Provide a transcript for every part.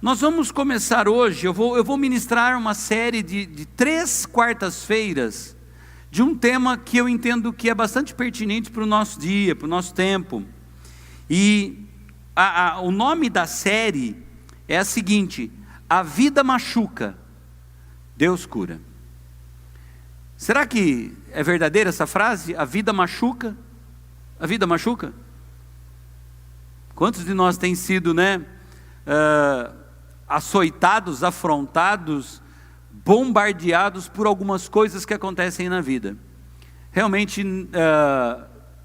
Nós vamos começar hoje, eu vou ministrar uma série de 3 quartas-feiras, de um tema que eu entendo que é bastante pertinente para o nosso dia, para o nosso tempo. E o nome da série é a seguinte: a vida machuca, Deus cura. Será que é verdadeira essa frase? A vida machuca? A vida machuca? Quantos de nós têm sido, açoitados, afrontados, bombardeados por algumas coisas que acontecem na vida? Realmente,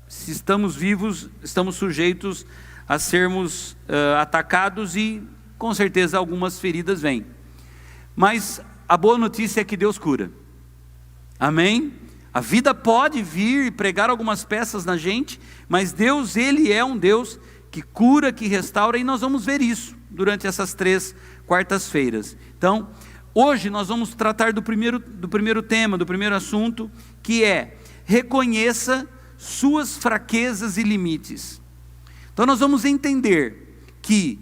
se estamos vivos, estamos sujeitos a sermos atacados e com certeza algumas feridas vêm. Mas a boa notícia é que Deus cura. Amém? A vida pode vir e pregar algumas peças na gente, mas Deus, Ele é um Deus que cura, que restaura, e nós vamos ver isso durante essas 3 quartas-feiras. Então, hoje nós vamos tratar do primeiro tema, do primeiro assunto, que é: reconheça suas fraquezas e limites. Então nós vamos entender que,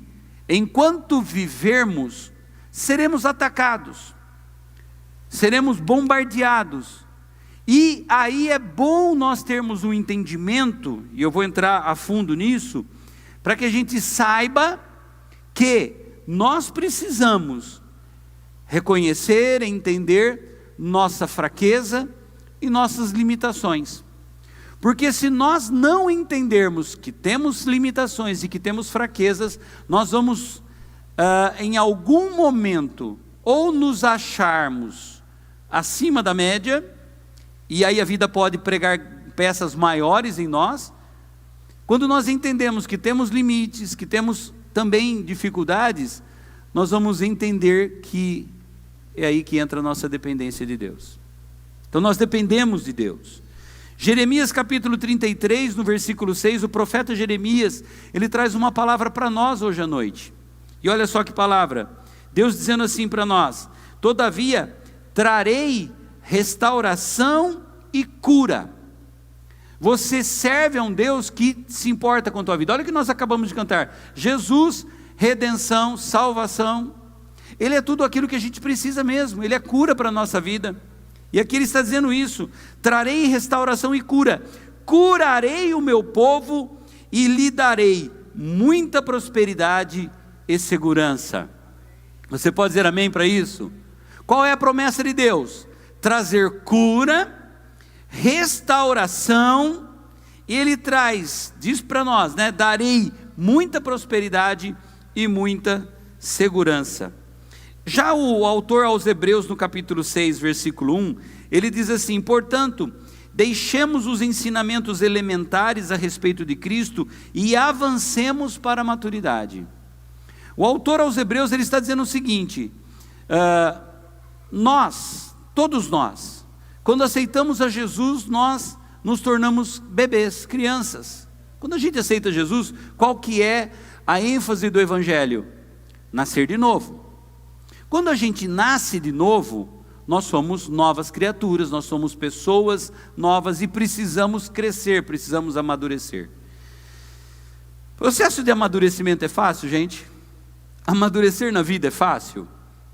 enquanto vivermos, seremos atacados, seremos bombardeados, e aí é bom nós termos um entendimento, e eu vou entrar a fundo nisso, para que a gente saiba que nós precisamos reconhecer, entender nossa fraqueza e nossas limitações. Porque se nós não entendermos que temos limitações e que temos fraquezas, nós vamos, em algum momento, ou nos acharmos acima da média, e aí a vida pode pregar peças maiores em nós. Quando nós entendemos que temos limites, que temos também dificuldades, nós vamos entender que é aí que entra a nossa dependência de Deus. Então nós dependemos de Deus. Jeremias capítulo 33, no versículo 6, o profeta Jeremias, ele traz uma palavra para nós hoje à noite. E olha só que palavra, Deus dizendo assim para nós: todavia trarei restauração e cura. Você serve a um Deus que se importa com a tua vida. Olha o que nós acabamos de cantar: Jesus, redenção, salvação. Ele é tudo aquilo que a gente precisa mesmo, Ele é cura para a nossa vida. E aqui Ele está dizendo isso: trarei restauração e cura, curarei o meu povo e lhe darei muita prosperidade e segurança. Você pode dizer amém para isso? Qual é a promessa de Deus? Trazer cura, restauração, e Ele traz, diz para nós, darei muita prosperidade e muita segurança. Já o autor aos Hebreus, no capítulo 6, versículo 1, ele diz assim: portanto, deixemos os ensinamentos elementares a respeito de Cristo e avancemos para a maturidade. O autor aos Hebreus, ele está dizendo o seguinte: todos nós, quando aceitamos a Jesus, nós nos tornamos bebês, crianças. Quando a gente aceita Jesus, qual que é a ênfase do Evangelho? Nascer de novo. Quando a gente nasce de novo, nós somos novas criaturas, nós somos pessoas novas e precisamos crescer, precisamos amadurecer. O processo de amadurecimento é fácil, gente? Amadurecer na vida é fácil?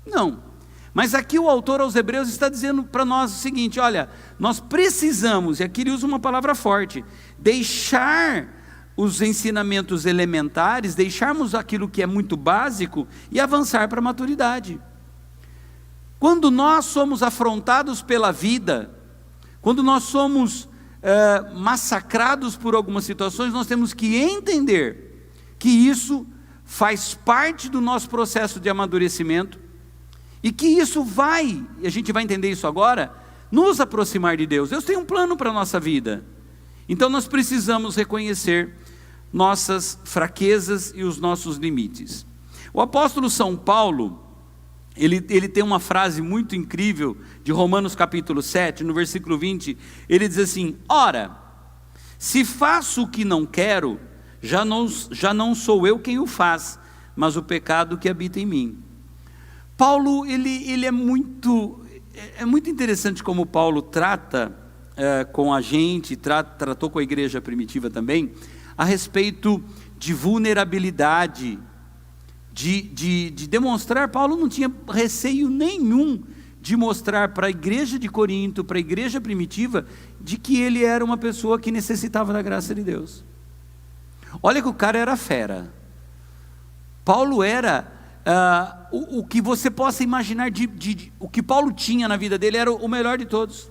Não. Mas aqui o autor aos Hebreus está dizendo para nós o seguinte: olha, nós precisamos, e aqui ele usa uma palavra forte, deixar os ensinamentos elementares, deixarmos aquilo que é muito básico e avançar para a maturidade. Quando nós somos afrontados pela vida, quando nós somos massacrados por algumas situações, nós temos que entender que isso faz parte do nosso processo de amadurecimento, e que isso vai, e a gente vai entender isso agora, nos aproximar de Deus. Deus tem um plano para a nossa vida. Então nós precisamos reconhecer nossas fraquezas e os nossos limites. O apóstolo São Paulo, ele tem uma frase muito incrível, de Romanos capítulo 7, no versículo 20, ele diz assim: ora, se faço o que não quero, já não sou eu quem o faz, mas o pecado que habita em mim. Paulo, ele é muito interessante como Paulo trata com a gente, tratou com a igreja primitiva também, a respeito de vulnerabilidade, de demonstrar, Paulo não tinha receio nenhum de mostrar para a igreja de Corinto, para a igreja primitiva, de que ele era uma pessoa que necessitava da graça de Deus. Olha que o cara era fera. Paulo era, o que você possa imaginar, o que Paulo tinha na vida dele era o melhor de todos.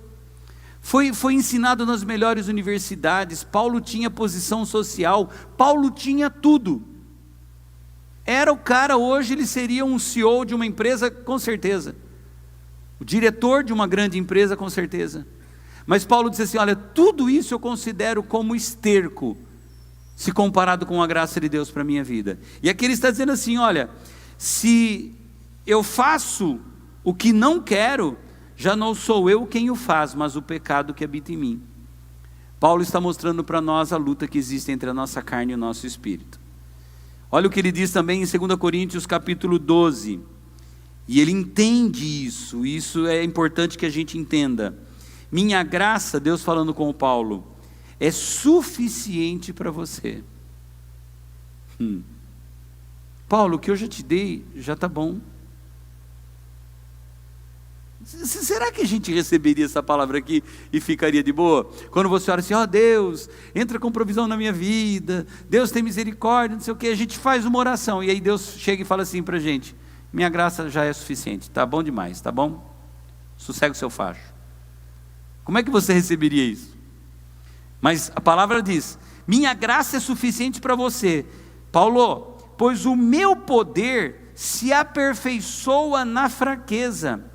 Foi ensinado nas melhores universidades, Paulo tinha posição social, Paulo tinha tudo. Era o cara, hoje ele seria um CEO de uma empresa, com certeza. O diretor de uma grande empresa, com certeza. Mas Paulo disse assim, olha, tudo isso eu considero como esterco, se comparado com a graça de Deus para a minha vida. E aqui ele está dizendo assim, olha, se eu faço o que não quero, já não sou eu quem o faz, mas o pecado que habita em mim. Paulo está mostrando para nós a luta que existe entre a nossa carne e o nosso espírito. Olha o que ele diz também em 2 Coríntios capítulo 12, e ele entende isso é importante que a gente entenda. Minha graça, Deus falando com o Paulo, é suficiente para você. Paulo, o que eu já te dei, já está bom. Será que a gente receberia essa palavra aqui e ficaria de boa? Quando você ora assim, ó Deus, entra com provisão na minha vida, Deus tem misericórdia, não sei o que, a gente faz uma oração, e aí Deus chega e fala assim para a gente, minha graça já é suficiente, tá bom demais, tá bom? Sossega o seu facho. Como é que você receberia isso? Mas a palavra diz, minha graça é suficiente para você, Paulo, pois o meu poder se aperfeiçoa na fraqueza.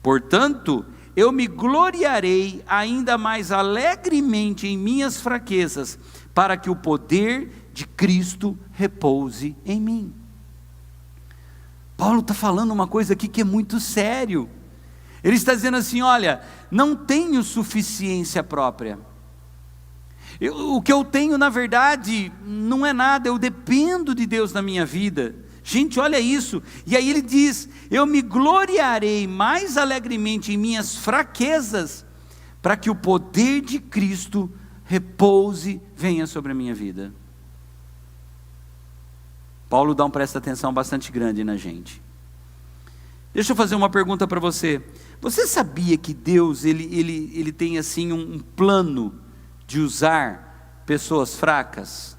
Portanto, eu me gloriarei ainda mais alegremente em minhas fraquezas, para que o poder de Cristo repouse em mim. Paulo está falando uma coisa aqui que é muito sério. Ele está dizendo assim, olha, não tenho suficiência própria. O que eu tenho na verdade não é nada, eu dependo de Deus na minha vida. Gente, olha isso, e aí ele diz, eu me gloriarei mais alegremente em minhas fraquezas, para que o poder de Cristo repouse, venha sobre a minha vida. Paulo dá um presta atenção bastante grande na gente. Deixa eu fazer uma pergunta para você. Você sabia que Deus, ele tem assim um plano de usar pessoas fracas?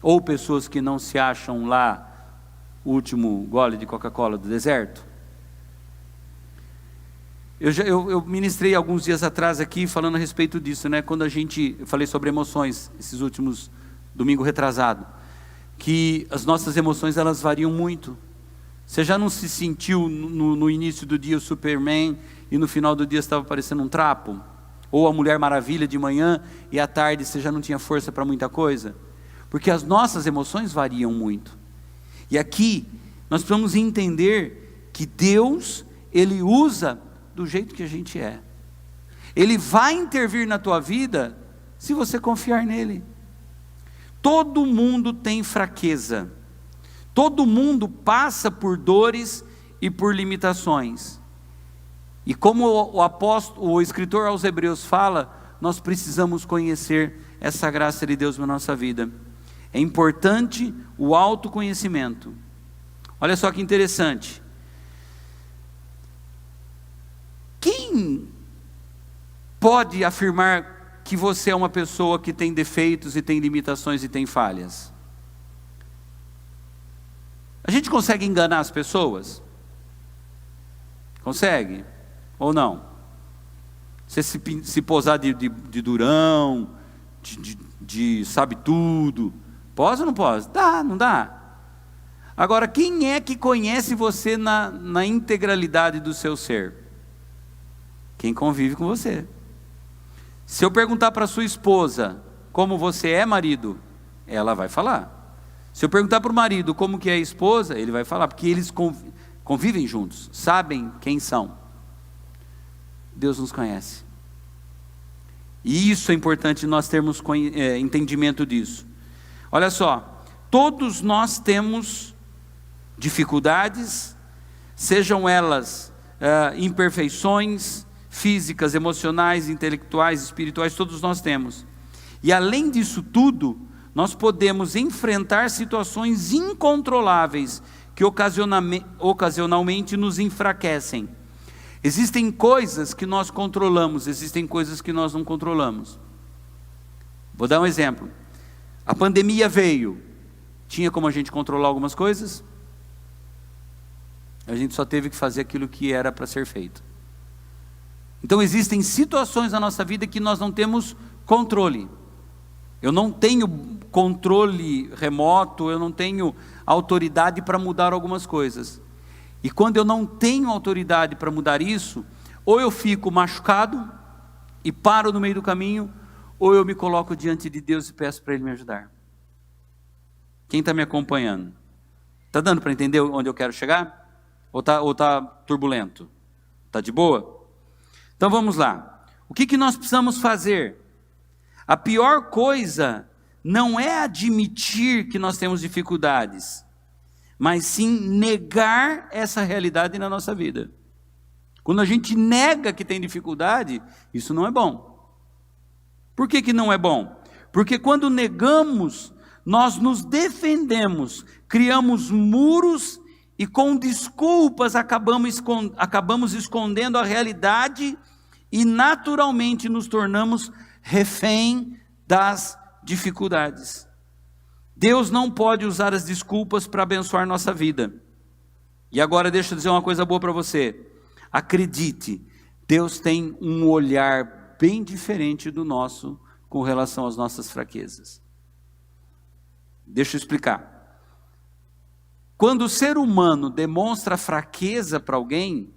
Ou pessoas que não se acham lá, o último gole de Coca-Cola do deserto? Eu ministrei alguns dias atrás aqui falando a respeito disso, né? Quando eu falei sobre emoções, esses últimos domingo retrasado, que as nossas emoções elas variam muito. Você já não se sentiu no início do dia o Superman e no final do dia estava parecendo um trapo? Ou a Mulher Maravilha de manhã e à tarde você já não tinha força para muita coisa? Porque as nossas emoções variam muito. E aqui nós precisamos entender que Deus, Ele usa do jeito que a gente é. Ele vai intervir na tua vida se você confiar nele. Todo mundo tem fraqueza. Todo mundo passa por dores e por limitações. E como o escritor aos Hebreus fala, nós precisamos conhecer essa graça de Deus na nossa vida. É importante o autoconhecimento. Olha só que interessante. Quem pode afirmar que você é uma pessoa que tem defeitos e tem limitações e tem falhas? A gente consegue enganar as pessoas? Consegue? Ou não? Você se posar de durão, de sabe tudo, pode ou não pode? Dá, não dá? Agora, quem é que conhece você na integralidade do seu ser? Quem convive com você. Se eu perguntar para sua esposa como você é, marido, ela vai falar. Se eu perguntar para o marido como que é a esposa, ele vai falar, porque eles convivem juntos, sabem quem são. Deus nos conhece. E isso é importante nós termos entendimento disso. Olha só, todos nós temos dificuldades, sejam elas imperfeições físicas, emocionais, intelectuais, espirituais, todos nós temos. E além disso tudo, nós podemos enfrentar situações incontroláveis que ocasionalmente nos enfraquecem. Existem coisas que nós controlamos, existem coisas que nós não controlamos. Vou dar um exemplo. A pandemia veio. Tinha como a gente controlar algumas coisas? A gente só teve que fazer aquilo que era para ser feito. Então existem situações na nossa vida que nós não temos controle. Eu não tenho controle remoto, eu não tenho autoridade para mudar algumas coisas. E quando eu não tenho autoridade para mudar isso, ou eu fico machucado e paro no meio do caminho, ou eu me coloco diante de Deus e peço para Ele me ajudar. Quem está me acompanhando? Está dando para entender onde eu quero chegar? Ou tá turbulento? Está de boa? Então vamos lá. O que nós precisamos fazer? A pior coisa não é admitir que nós temos dificuldades, mas sim negar essa realidade na nossa vida. Quando a gente nega que tem dificuldade, isso não é bom. Por que não é bom? Porque quando negamos, nós nos defendemos, criamos muros e com desculpas acabamos escondendo a realidade e naturalmente nos tornamos refém das dificuldades. Deus não pode usar as desculpas para abençoar nossa vida. E agora deixa eu dizer uma coisa boa para você. Acredite, Deus tem um olhar bem diferente do nosso com relação às nossas fraquezas. Deixa eu explicar. Quando o ser humano demonstra fraqueza para alguém,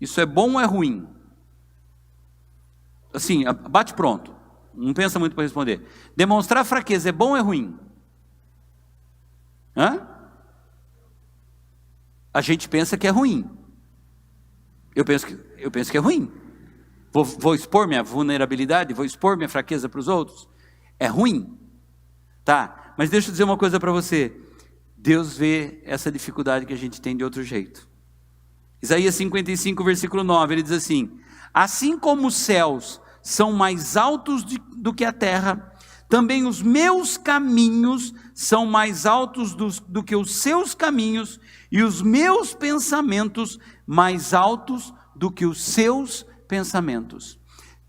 isso é bom ou é ruim? Assim, bate pronto. Não pensa muito para responder. Demonstrar fraqueza é bom ou é ruim? A gente pensa que é ruim. Eu penso que é ruim. Vou expor minha vulnerabilidade, vou expor minha fraqueza para os outros? É ruim. Tá, mas deixa eu dizer uma coisa para você. Deus vê essa dificuldade que a gente tem de outro jeito. Isaías 55, versículo 9, ele diz assim: assim como os céus são mais altos do que a terra, também os meus caminhos são mais altos do que os seus caminhos, e os meus pensamentos mais altos do que os seus pensamentos.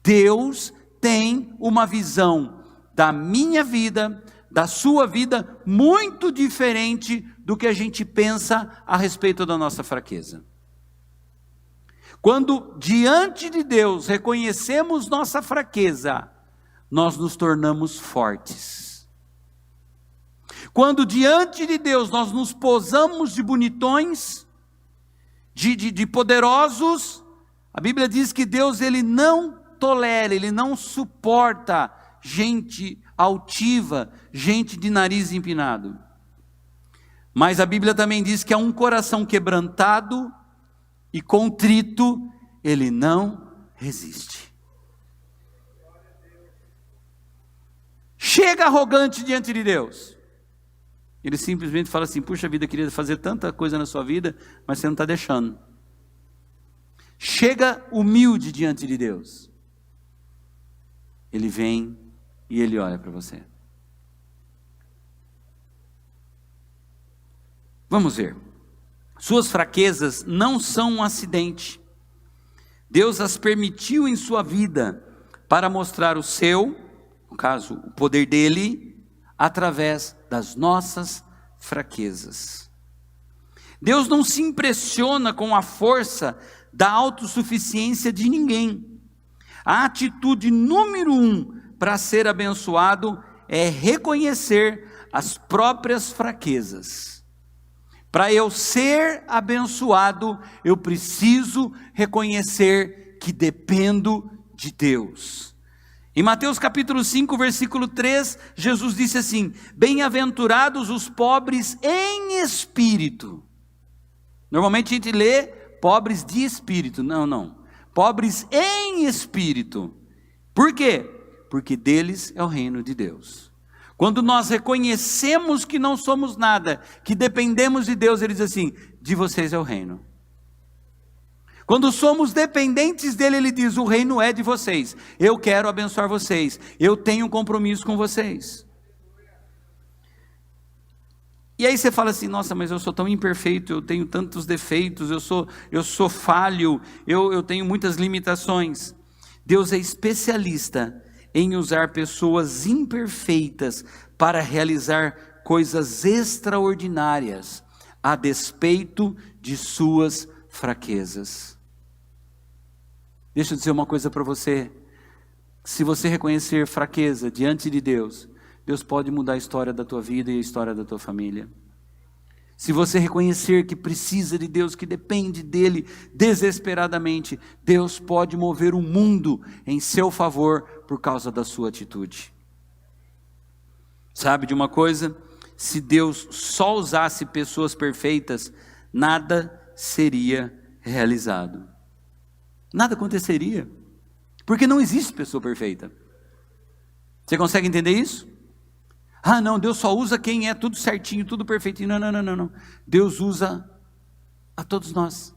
Deus tem uma visão da minha vida, da sua vida, muito diferente do que a gente pensa a respeito da nossa fraqueza. Quando diante de Deus reconhecemos nossa fraqueza, nós nos tornamos fortes. Quando diante de Deus nós nos posamos de bonitões, de poderosos, a Bíblia diz que Deus ele não tolera, ele não suporta gente altiva, gente de nariz empinado. Mas a Bíblia também diz que a um coração quebrantado e contrito, ele não resiste. Chega arrogante diante de Deus. Ele simplesmente fala assim: puxa vida, eu queria fazer tanta coisa na sua vida, mas você não está deixando. Chega humilde diante de Deus. Ele vem e ele olha para você. Vamos ver. Suas fraquezas não são um acidente. Deus as permitiu em sua vida para mostrar o seu, no caso, o poder dele, através das nossas fraquezas. Deus não se impressiona com a força da autossuficiência de ninguém. A atitude número 1 para ser abençoado é reconhecer as próprias fraquezas. Para eu ser abençoado, eu preciso reconhecer que dependo de Deus. Em Mateus capítulo 5, versículo 3, Jesus disse assim: bem-aventurados os pobres em espírito. Normalmente a gente lê pobres de espírito. Não. Pobres em espírito. Por quê? Porque deles é o reino de Deus. Quando nós reconhecemos que não somos nada, que dependemos de Deus, ele diz assim: de vocês é o reino. Quando somos dependentes dele, ele diz: o reino é de vocês. Eu quero abençoar vocês. Eu tenho um compromisso com vocês. E aí você fala assim, nossa, mas eu sou tão imperfeito, eu tenho tantos defeitos, eu sou falho, eu tenho muitas limitações. Deus é especialista em usar pessoas imperfeitas para realizar coisas extraordinárias, a despeito de suas fraquezas. Deixa eu dizer uma coisa para você, se você reconhecer fraqueza diante de Deus, Deus pode mudar a história da tua vida e a história da tua família. Se você reconhecer que precisa de Deus, que depende dEle desesperadamente, Deus pode mover o mundo em seu favor por causa da sua atitude. Sabe de uma coisa? Se Deus só usasse pessoas perfeitas, nada seria realizado. Nada aconteceria. Porque não existe pessoa perfeita. Você consegue entender isso? Ah, não, Deus só usa quem é tudo certinho, tudo perfeitinho. Não. Deus usa a todos nós,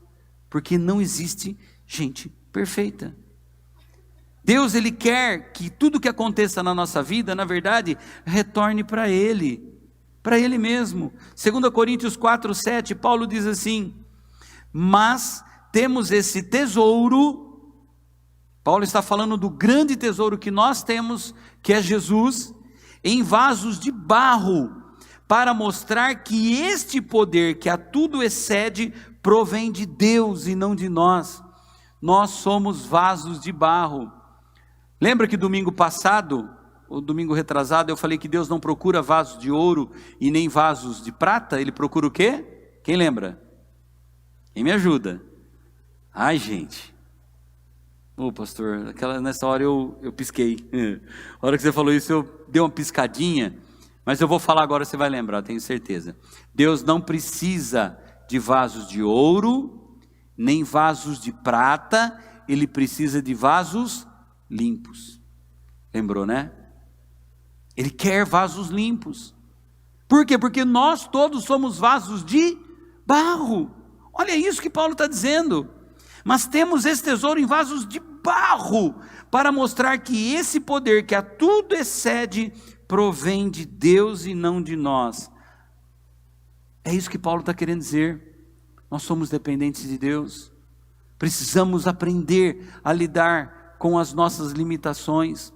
porque não existe gente perfeita. Deus, Ele quer que tudo que aconteça na nossa vida, na verdade, retorne para Ele mesmo. 2 Coríntios 4:7, Paulo diz assim, mas temos esse tesouro, Paulo está falando do grande tesouro que nós temos, que é Jesus, em vasos de barro, para mostrar que este poder que a tudo excede, provém de Deus e não de nós. Nós somos vasos de barro. Lembra que domingo passado, ou domingo retrasado, eu falei que Deus não procura vasos de ouro e nem vasos de prata, Ele procura o quê? Quem lembra? Quem me ajuda? Ai, gente. Ô pastor, nessa hora eu pisquei. A hora que você falou isso, eu dei uma piscadinha, mas eu vou falar agora, você vai lembrar, tenho certeza. Deus não precisa de vasos de ouro, nem vasos de prata, Ele precisa de vasos limpos. Lembrou, né? Ele quer vasos limpos. Por quê? Porque nós todos somos vasos de barro. Olha isso que Paulo está dizendo. Mas temos esse tesouro em vasos de barro, para mostrar que esse poder que a tudo excede, provém de Deus e não de nós. É isso que Paulo está querendo dizer. Nós somos dependentes de Deus. Precisamos aprender a lidar com as nossas limitações,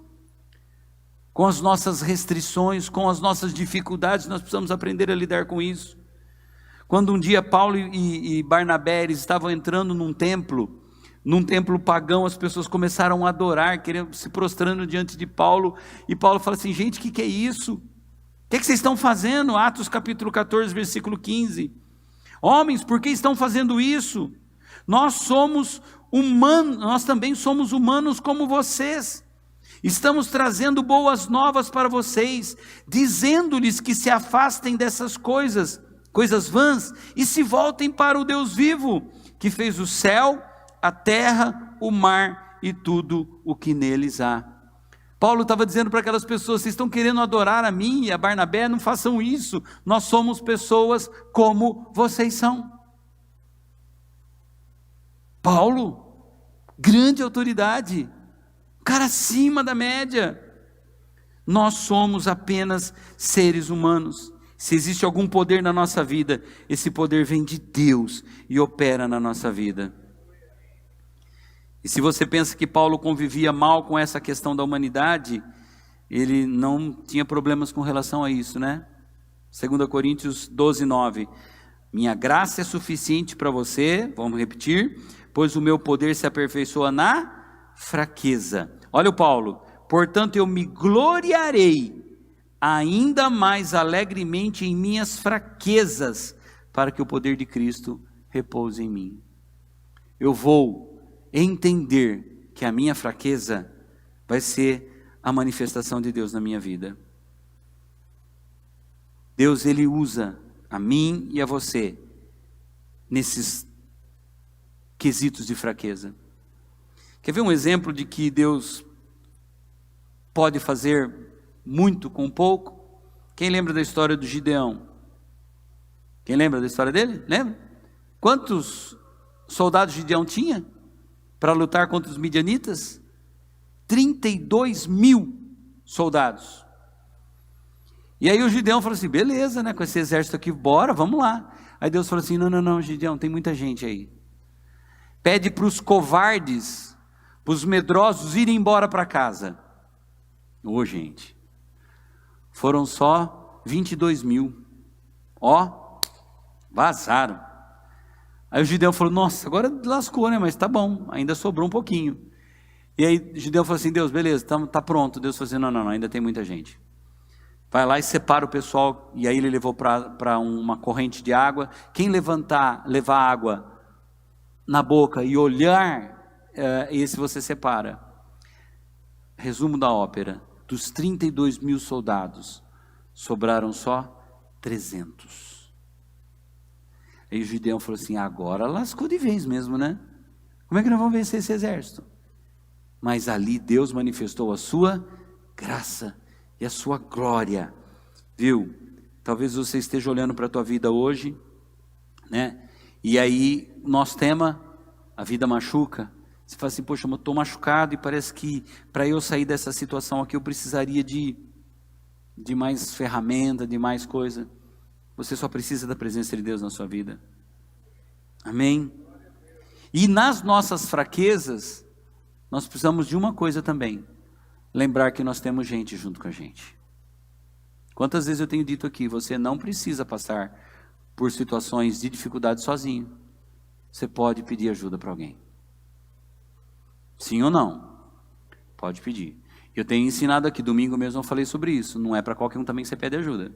com as nossas restrições, com as nossas dificuldades. Nós precisamos aprender a lidar com isso. Quando um dia Paulo e Barnabé eles estavam entrando num templo pagão, as pessoas começaram a adorar, querendo, se prostrando diante de Paulo, e Paulo fala assim, gente, o que é isso? O que vocês estão fazendo? Atos capítulo 14, versículo 15. Homens, por que estão fazendo isso? Nós somos humanos, nós também somos humanos como vocês. Estamos trazendo boas novas para vocês, dizendo-lhes que se afastem dessas coisas vãs, e se voltem para o Deus vivo, que fez o céu, a terra, o mar e tudo o que neles há. Paulo estava dizendo para aquelas pessoas, vocês estão querendo adorar a mim e a Barnabé, não façam isso, nós somos pessoas como vocês são. Paulo, grande autoridade, cara acima da média. Nós somos apenas seres humanos. Se existe algum poder na nossa vida, esse poder vem de Deus e opera na nossa vida. E se você pensa que Paulo convivia mal com essa questão da humanidade, ele não tinha problemas com relação a isso, né? 2 Coríntios 12:9. Minha graça é suficiente para você, vamos repetir, pois o meu poder se aperfeiçoa na fraqueza. Olha o Paulo, portanto eu me gloriarei ainda mais alegremente em minhas fraquezas, para que o poder de Cristo repouse em mim. Eu vou entender que a minha fraqueza vai ser a manifestação de Deus na minha vida. Deus, Ele usa a mim e a você nesses quesitos de fraqueza. Quer ver um exemplo de que Deus pode fazer muito com pouco? Quem lembra da história do Gideão? Quem lembra da história dele? Lembra? Quantos soldados Gideão tinha para lutar contra os midianitas? 32.000 soldados. E aí o Gideão falou assim, beleza, né, com esse exército aqui, bora, vamos lá. Aí Deus falou assim, não, Gideão, tem muita gente aí. Pede para os covardes, para os medrosos irem embora para casa. Ô, gente, foram só 22 mil. Ó, vazaram. Aí o Gideão falou, nossa, agora lascou, né, mas tá bom, ainda sobrou um pouquinho. E aí o Gideão falou assim, Deus, beleza, tá pronto. Deus falou assim, não, ainda tem muita gente. Vai lá e separa o pessoal. E aí ele levou para uma corrente de água. Quem levar água na boca e olhar, esse você separa. Resumo da ópera, dos 32 mil soldados, sobraram só 300. Aí o Gideão falou assim, agora lascou de vez mesmo, né? Como é que nós vamos vencer esse exército? Mas ali Deus manifestou a sua graça e a sua glória, viu? Talvez você esteja olhando para a tua vida hoje, né? E aí, nosso tema, a vida machuca. Você fala assim, poxa, eu estou machucado e parece que para eu sair dessa situação aqui eu precisaria de mais ferramenta, de mais coisa. Você só precisa da presença de Deus na sua vida. Amém? E nas nossas fraquezas, nós precisamos de uma coisa também. Lembrar que nós temos gente junto com a gente. Quantas vezes eu tenho dito aqui, você não precisa passar por situações de dificuldade sozinho. Você pode pedir ajuda para alguém. Sim ou não? Pode pedir. Eu tenho ensinado aqui, domingo mesmo eu falei sobre isso. Não é para qualquer um também que você pede ajuda.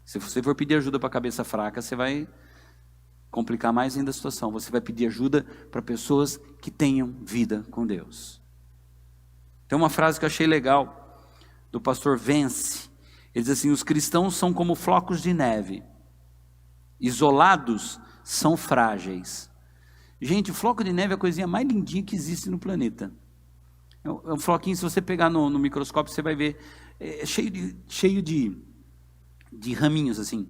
Se você for pedir ajuda para a cabeça fraca, você vai complicar mais ainda a situação. Você vai pedir ajuda para pessoas que tenham vida com Deus. Tem uma frase que eu achei legal, do pastor Vence. Ele diz assim, os cristãos são como flocos de neve. Isolados, são frágeis. Gente, o floco de neve é a coisinha mais lindinha que existe no planeta. É um floquinho, se você pegar no microscópio, você vai ver, cheio de raminhos assim.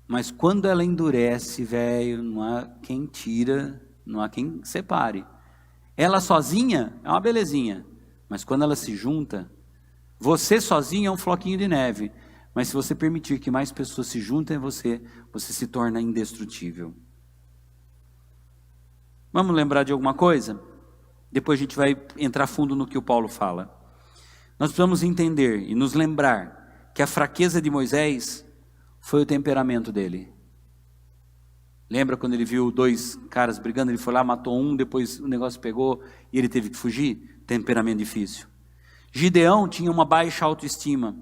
Mas quando ela endurece, velho, não há quem tira, não há quem separe. Ela sozinha é uma belezinha, mas quando ela se junta, você sozinho é um floquinho de neve, mas se você permitir que mais pessoas se juntem a você, você se torna indestrutível. Vamos lembrar de alguma coisa? Depois a gente vai entrar fundo no que o Paulo fala. Nós precisamos entender e nos lembrar que a fraqueza de Moisés foi o temperamento dele. Lembra quando ele viu dois caras brigando, ele foi lá, matou um, depois o negócio pegou e ele teve que fugir? Temperamento difícil. Gideão tinha uma baixa autoestima.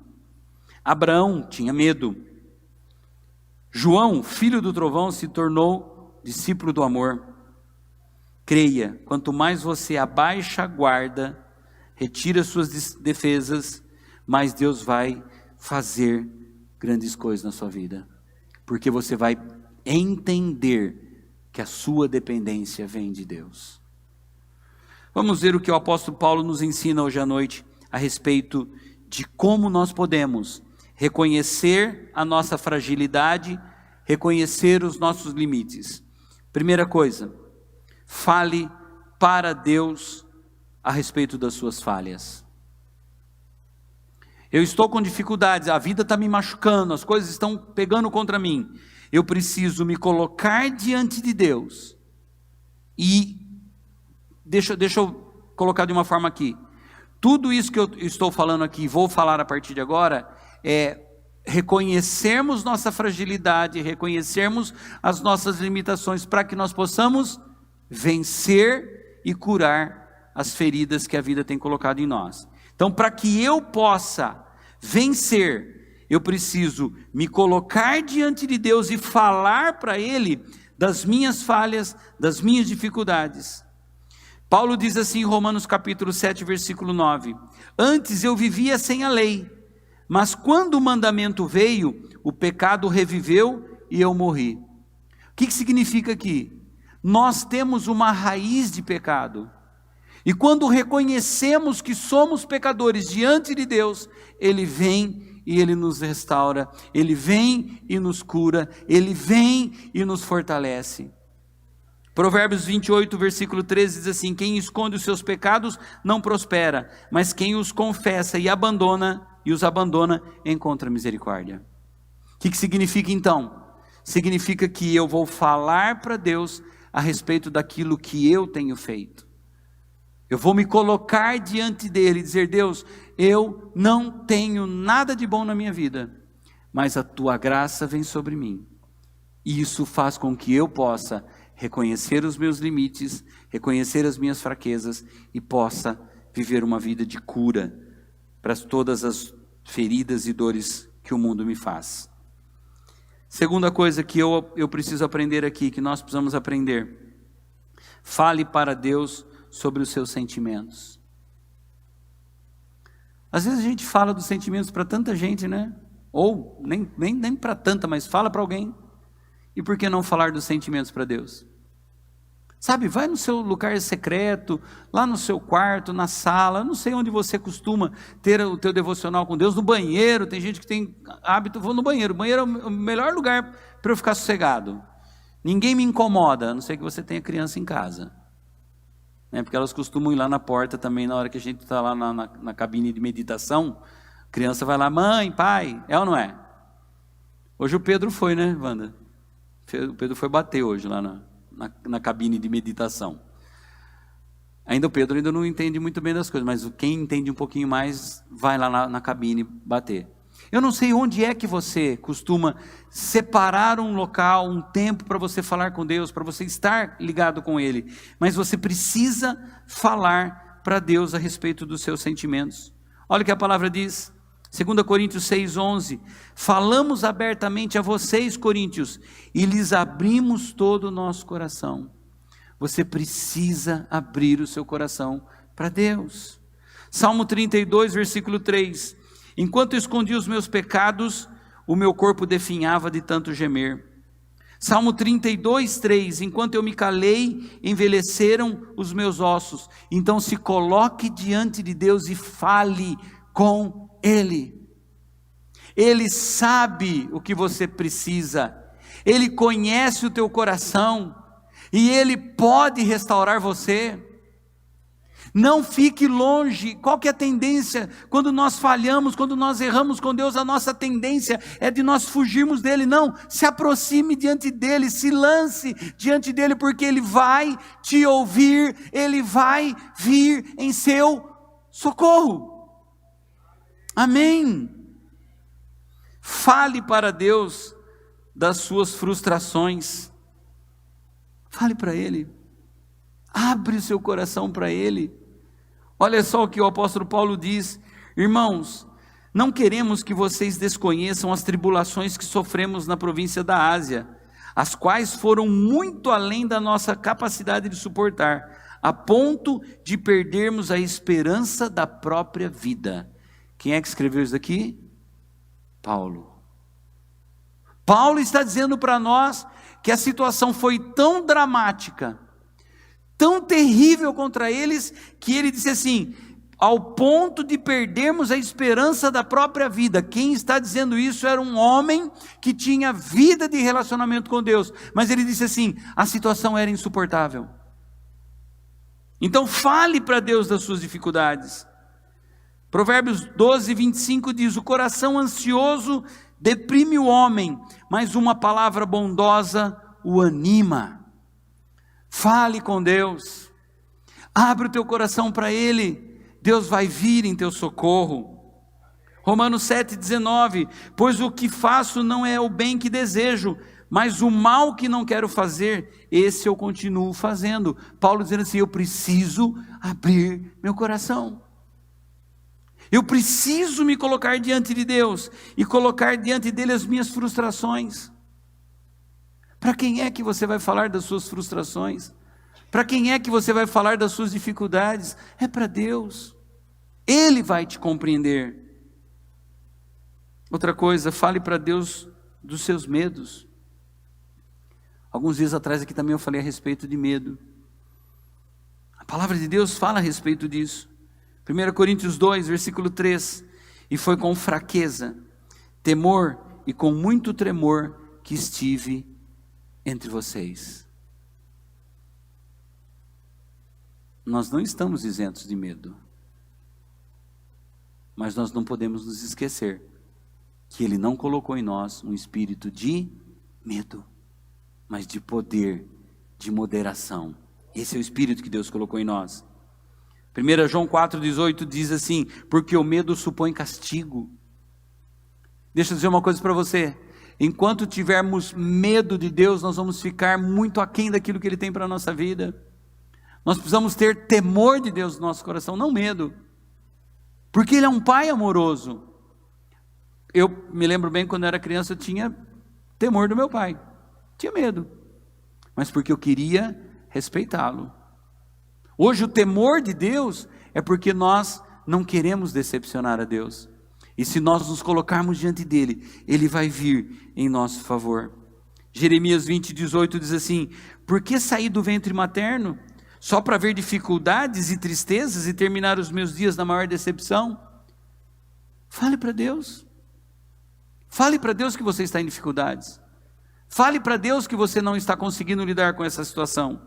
Abraão tinha medo. João, filho do trovão, se tornou discípulo do amor. Creia, quanto mais você abaixa a guarda, retira suas defesas, mais Deus vai fazer grandes coisas na sua vida. Porque você vai entender que a sua dependência vem de Deus. Vamos ver o que o apóstolo Paulo nos ensina hoje à noite a respeito de como nós podemos reconhecer a nossa fragilidade, reconhecer os nossos limites. Primeira coisa, fale para Deus a respeito das suas falhas. Eu estou com dificuldades, a vida está me machucando, as coisas estão pegando contra mim. Eu preciso me colocar diante de Deus. E deixa eu colocar de uma forma aqui. Tudo isso que eu estou falando aqui, vou falar a partir de agora, é reconhecermos nossa fragilidade, reconhecermos as nossas limitações, para que nós possamos vencer e curar as feridas que a vida tem colocado em nós. Então, para que eu possa vencer, eu preciso me colocar diante de Deus e falar para Ele das minhas falhas, das minhas dificuldades. Paulo diz assim em Romanos capítulo 7, versículo 9: antes eu vivia sem a lei, mas quando o mandamento veio, o pecado reviveu e eu morri. O que significa aqui? Nós temos uma raiz de pecado. E quando reconhecemos que somos pecadores diante de Deus, Ele vem e Ele nos restaura, Ele vem e nos cura, Ele vem e nos fortalece. Provérbios 28, versículo 13 diz assim: quem esconde os seus pecados não prospera, mas quem os confessa e abandona e os abandona, encontra misericórdia. O que significa então? Significa que eu vou falar para Deus a respeito daquilo que eu tenho feito. Eu vou me colocar diante dele e dizer: Deus, eu não tenho nada de bom na minha vida, mas a tua graça vem sobre mim. E isso faz com que eu possa reconhecer os meus limites, reconhecer as minhas fraquezas e possa viver uma vida de cura para todas as feridas e dores que o mundo me faz. Segunda coisa que eu preciso aprender aqui, que nós precisamos aprender: fale para Deus sobre os seus sentimentos. Às vezes a gente fala dos sentimentos para tanta gente, né? Ou nem para tanta, mas fala para alguém. E por que não falar dos sentimentos para Deus? Sabe, vai no seu lugar secreto, lá no seu quarto, na sala, não sei onde você costuma ter o teu devocional com Deus, no banheiro. Tem gente que tem hábito, vou no banheiro. O banheiro é o melhor lugar para eu ficar sossegado. Ninguém me incomoda, a não ser que você tenha criança em casa. Porque elas costumam ir lá na porta também, na hora que a gente está lá na cabine de meditação. A criança vai lá: mãe, pai, é ou não é? Hoje o Pedro foi, né, Wanda? O Pedro foi bater hoje lá na cabine de meditação. O Pedro ainda não entende muito bem das coisas, mas quem entende um pouquinho mais, vai lá na cabine bater. Eu não sei onde é que você costuma separar um local, um tempo para você falar com Deus, para você estar ligado com Ele, mas você precisa falar para Deus a respeito dos seus sentimentos. Olha o que a palavra diz, 2 Coríntios 6,11, falamos abertamente a vocês, coríntios, e lhes abrimos todo o nosso coração. Você precisa abrir o seu coração para Deus. Salmo 32, versículo 3, enquanto eu escondia os meus pecados, o meu corpo definhava de tanto gemer. Salmo 32, 3, enquanto eu me calei, envelheceram os meus ossos. Então se coloque diante de Deus e fale com Ele. Ele sabe o que você precisa, Ele conhece o teu coração, e Ele pode restaurar você. Não fique longe. Qual que é a tendência? Quando nós falhamos, quando nós erramos com Deus, a nossa tendência é de nós fugirmos dEle. Não, se aproxime diante dEle, se lance diante dEle, porque Ele vai te ouvir, Ele vai vir em seu socorro. Amém. Fale para Deus das suas frustrações. Fale para Ele. Abre o seu coração para Ele. Olha só o que o apóstolo Paulo diz: irmãos, não queremos que vocês desconheçam as tribulações que sofremos na província da Ásia, as quais foram muito além da nossa capacidade de suportar, a ponto de perdermos a esperança da própria vida. Quem é que escreveu isso aqui? Paulo. Paulo está dizendo para nós que a situação foi tão dramática, tão terrível contra eles, que ele disse assim, ao ponto de perdermos a esperança da própria vida. Quem está dizendo isso era um homem que tinha vida de relacionamento com Deus, mas ele disse assim, a situação era insuportável. Então fale para Deus das suas dificuldades. Provérbios 12, 25 diz, o coração ansioso deprime o homem, mas uma palavra bondosa o anima. Fale com Deus, abre o teu coração para Ele, Deus vai vir em teu socorro. Romanos 7, 19, pois o que faço não é o bem que desejo, mas o mal que não quero fazer, esse eu continuo fazendo. Paulo dizendo assim, eu preciso abrir meu coração. Eu preciso me colocar diante de Deus e colocar diante dele as minhas frustrações. Para quem é que você vai falar das suas frustrações? Para quem é que você vai falar das suas dificuldades? É para Deus. Ele vai te compreender. Outra coisa, fale para Deus dos seus medos. Alguns dias atrás aqui também eu falei a respeito de medo. A palavra de Deus fala a respeito disso. 1 Coríntios 2, versículo 3, e foi com fraqueza, temor e com muito tremor que estive entre vocês. Nós não estamos isentos de medo. Mas nós não podemos nos esquecer que Ele não colocou em nós um espírito de medo, mas de poder, de moderação. Esse é o espírito que Deus colocou em nós. 1 João 4,18 diz assim: porque o medo supõe castigo. Deixa eu dizer uma coisa para você: enquanto tivermos medo de Deus, nós vamos ficar muito aquém daquilo que Ele tem para a nossa vida. Nós precisamos ter temor de Deus no nosso coração, não medo, porque Ele é um Pai amoroso. Eu me lembro bem, quando eu era criança, eu tinha temor do meu pai, tinha medo, mas porque eu queria respeitá-lo. Hoje o temor de Deus é porque nós não queremos decepcionar a Deus, e se nós nos colocarmos diante dEle, Ele vai vir em nosso favor. Jeremias 20:18 diz assim: por que saí do ventre materno, só para ver dificuldades e tristezas e terminar os meus dias na maior decepção? Fale para Deus. Fale para Deus que você está em dificuldades. Fale para Deus que você não está conseguindo lidar com essa situação.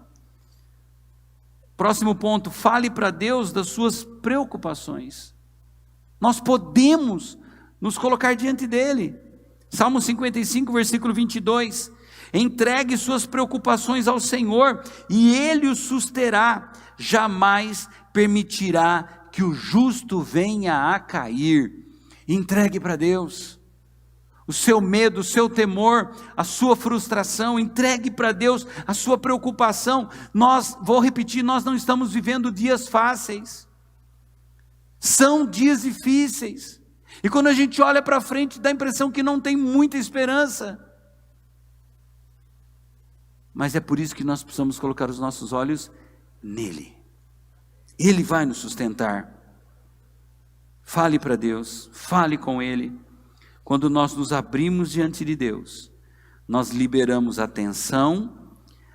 Próximo ponto: fale para Deus das suas preocupações. Nós podemos nos colocar diante dEle. Salmo 55, versículo 22. Entregue suas preocupações ao Senhor e Ele o susterá. Jamais permitirá que o justo venha a cair. Entregue para Deus o seu medo, o seu temor, a sua frustração. Entregue para Deus a sua preocupação. Vou repetir, nós não estamos vivendo dias fáceis, são dias difíceis, e quando a gente olha para frente, dá a impressão que não tem muita esperança, mas é por isso que nós precisamos colocar os nossos olhos nele. Ele vai nos sustentar. Fale para Deus, fale com Ele. Quando nós nos abrimos diante de Deus, nós liberamos a tensão,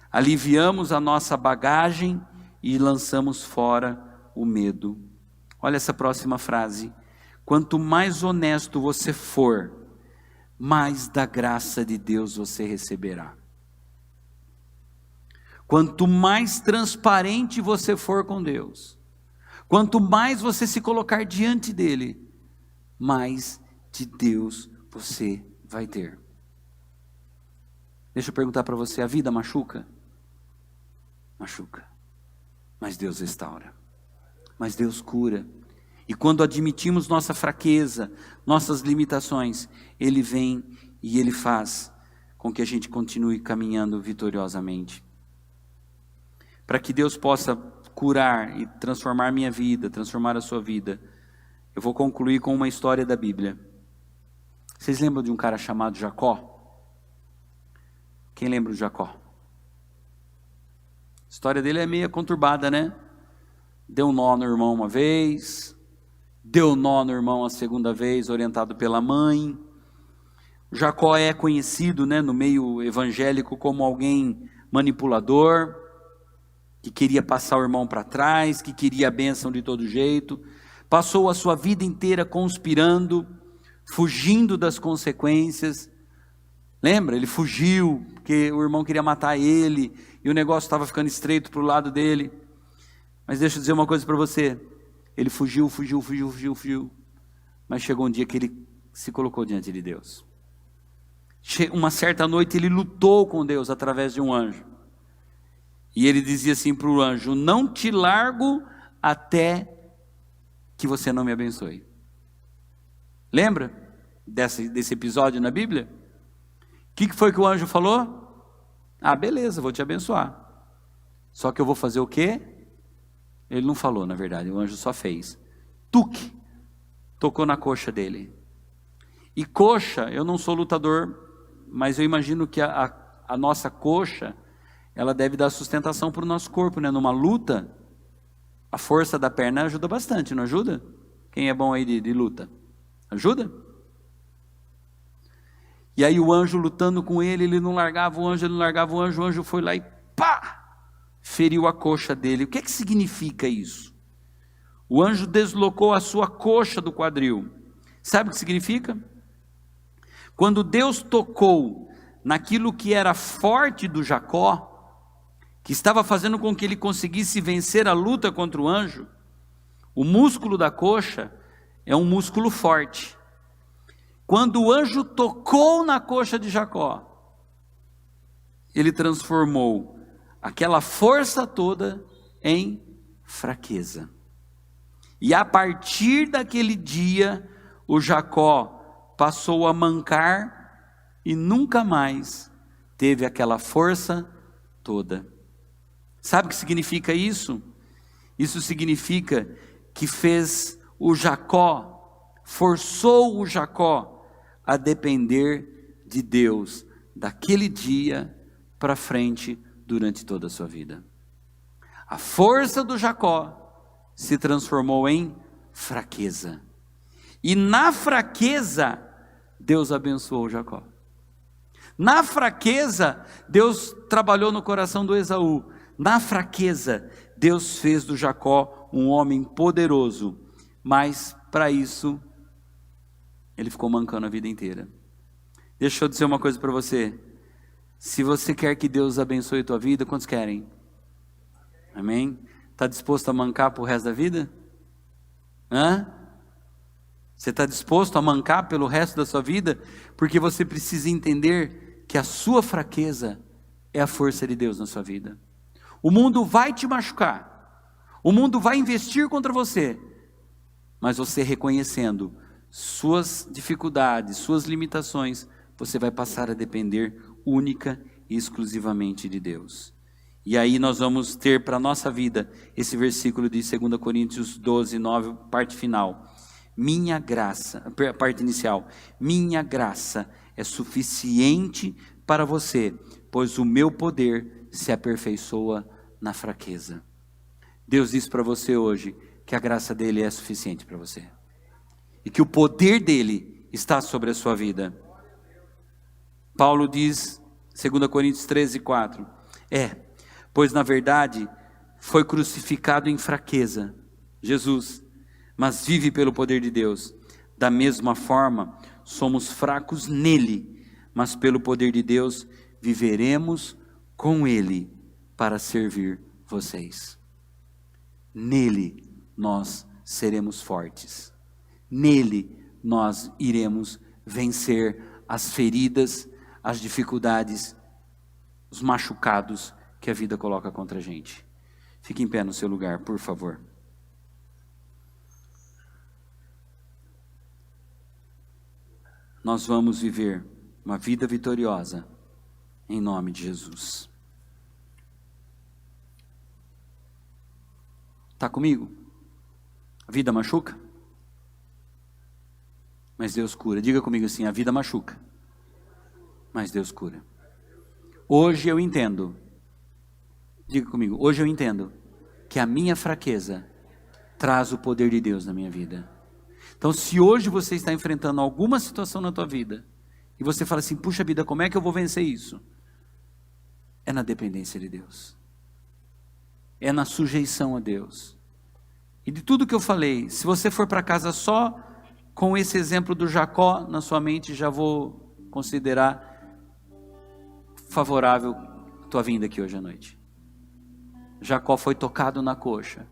aliviamos a nossa bagagem e lançamos fora o medo. Olha essa próxima frase: quanto mais honesto você for, mais da graça de Deus você receberá. Quanto mais transparente você for com Deus, quanto mais você se colocar diante dEle, mais de Deus você vai ter. Deixa eu perguntar para você: a vida machuca? Machuca, mas Deus restaura, mas Deus cura. E quando admitimos nossa fraqueza, nossas limitações, Ele vem e Ele faz com que a gente continue caminhando vitoriosamente. Para que Deus possa curar e transformar minha vida, transformar a sua vida, eu vou concluir com uma história da Bíblia. Vocês lembram de um cara chamado Jacó? Quem lembra de Jacó? A história dele é meio conturbada, né? Deu um nó no irmão uma vez, deu nó no irmão a segunda vez, orientado pela mãe. Jacó é conhecido, né, no meio evangélico como alguém manipulador, que queria passar o irmão para trás, que queria a bênção de todo jeito. Passou a sua vida inteira conspirando, fugindo das consequências. Lembra? Ele fugiu, porque o irmão queria matar ele, e o negócio estava ficando estreito para o lado dele. Mas deixa eu dizer uma coisa para você: ele fugiu, mas chegou um dia que ele se colocou diante de Deus. Uma certa noite ele lutou com Deus através de um anjo, e ele dizia assim para o anjo: não te largo até que você não me abençoe. Lembra desse episódio na Bíblia? O que foi que o anjo falou? Ah, beleza, vou te abençoar. Só que eu vou fazer o quê? Ele não falou, na verdade, o anjo só fez. Tuque, tocou na coxa dele. E coxa, eu não sou lutador, mas eu imagino que a nossa coxa, ela deve dar sustentação para o nosso corpo, né? Numa luta, a força da perna ajuda bastante, não ajuda? Quem é bom aí de luta? Ajuda? E aí o anjo lutando com ele, ele não largava o anjo, o anjo foi lá e pá! Feriu a coxa dele. O que é que significa isso? O anjo deslocou a sua coxa do quadril. Sabe o que significa? Quando Deus tocou naquilo que era forte do Jacó, que estava fazendo com que ele conseguisse vencer a luta contra o anjo, o músculo da coxa é um músculo forte. Quando o anjo tocou na coxa de Jacó, ele transformou aquela força toda em fraqueza. E a partir daquele dia, o Jacó passou a mancar e nunca mais teve aquela força toda. Sabe o que significa isso? Isso significa que fez o Jacó, forçou o Jacó a depender de Deus, daquele dia para frente, durante toda a sua vida. A força do Jacó se transformou em fraqueza. E na fraqueza, Deus abençoou Jacó. Na fraqueza, Deus trabalhou no coração do Esaú. Na fraqueza, Deus fez do Jacó um homem poderoso. Mas, para isso, ele ficou mancando a vida inteira. Deixa eu dizer uma coisa para você. Se você quer que Deus abençoe a tua vida, quantos querem? Amém? Está disposto a mancar para o resto da vida? Você está disposto a mancar pelo resto da sua vida? Porque você precisa entender que a sua fraqueza é a força de Deus na sua vida. O mundo vai te machucar. O mundo vai investir contra você. Mas você reconhecendo suas dificuldades, suas limitações, você vai passar a depender única e exclusivamente de Deus. E aí nós vamos ter para a nossa vida esse versículo de 2 Coríntios 12, 9, parte final. Minha graça, parte inicial, minha graça é suficiente para você, pois o meu poder se aperfeiçoa na fraqueza. Deus diz para você hoje que a graça dele é suficiente para você. E que o poder dele está sobre a sua vida. Paulo diz, 2 Coríntios 13, 4, pois na verdade foi crucificado em fraqueza, Jesus, mas vive pelo poder de Deus. Da mesma forma, somos fracos nele, mas pelo poder de Deus viveremos com ele para servir vocês. Nele nós seremos fortes. Nele nós iremos vencer as feridas, as dificuldades, os machucados que a vida coloca contra a gente. Fique em pé no seu lugar, por favor. Nós vamos viver uma vida vitoriosa, em nome de Jesus. Está comigo? A vida machuca? Mas Deus cura. Diga comigo assim, a vida machuca, mas Deus cura. Hoje eu entendo, diga comigo, hoje eu entendo que a minha fraqueza traz o poder de Deus na minha vida. Então, se hoje você está enfrentando alguma situação na tua vida, e você fala assim, puxa vida, como é que eu vou vencer isso? É na dependência de Deus. É na sujeição a Deus. E de tudo que eu falei, se você for para casa só com esse exemplo do Jacó na sua mente, já vou considerar favorável a tua vinda aqui hoje à noite. Jacó foi tocado na coxa,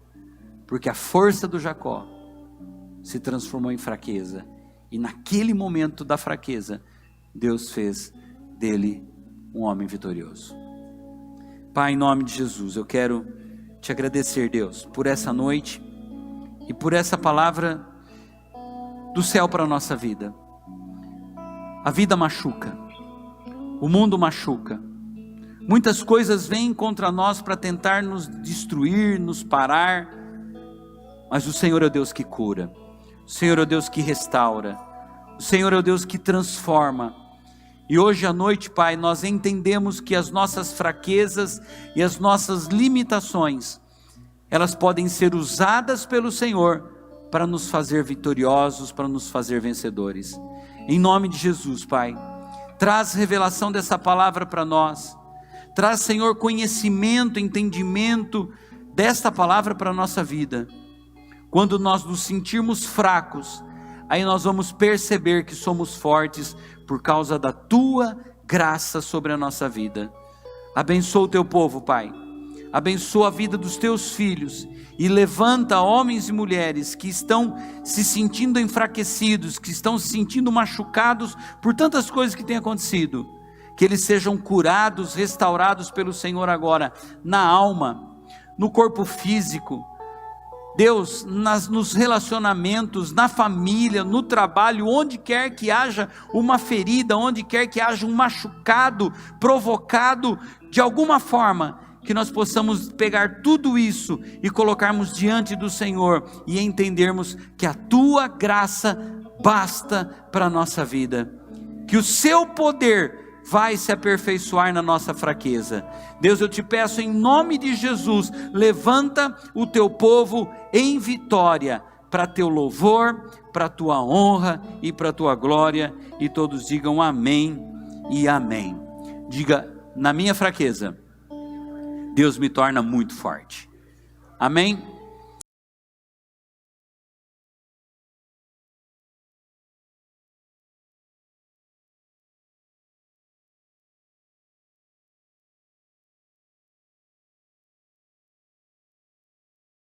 porque a força do Jacó se transformou em fraqueza, e naquele momento da fraqueza, Deus fez dele um homem vitorioso. Pai, em nome de Jesus, eu quero te agradecer, Deus, por essa noite, e por essa palavra do céu para a nossa vida. A vida machuca, o mundo machuca, muitas coisas vêm contra nós para tentar nos destruir, nos parar, mas o Senhor é o Deus que cura, o Senhor é o Deus que restaura, o Senhor é o Deus que transforma. E hoje à noite, Pai, nós entendemos que as nossas fraquezas e as nossas limitações, elas podem ser usadas pelo Senhor para nos fazer vitoriosos, para nos fazer vencedores. Em nome de Jesus, Pai, traz revelação dessa palavra para nós. Traz, Senhor, conhecimento, entendimento desta palavra para a nossa vida. Quando nós nos sentirmos fracos, aí nós vamos perceber que somos fortes por causa da Tua graça sobre a nossa vida. Abençoa o Teu povo, Pai. abençoa a vida dos teus filhos e levanta homens e mulheres que estão se sentindo enfraquecidos, que estão se sentindo machucados por tantas coisas que têm acontecido, que eles sejam curados, restaurados pelo Senhor agora, na alma, no corpo físico, Deus, nos relacionamentos, na família, no trabalho, onde quer que haja uma ferida, onde quer que haja um machucado, provocado de alguma forma, que nós possamos pegar tudo isso e colocarmos diante do Senhor e entendermos que a tua graça basta para a nossa vida, que o seu poder vai se aperfeiçoar na nossa fraqueza. Deus, eu te peço em nome de Jesus, levanta o teu povo em vitória, para teu louvor, para tua honra e para tua glória, e todos digam amém e amém. Diga: na minha fraqueza, Deus me torna muito forte. Amém?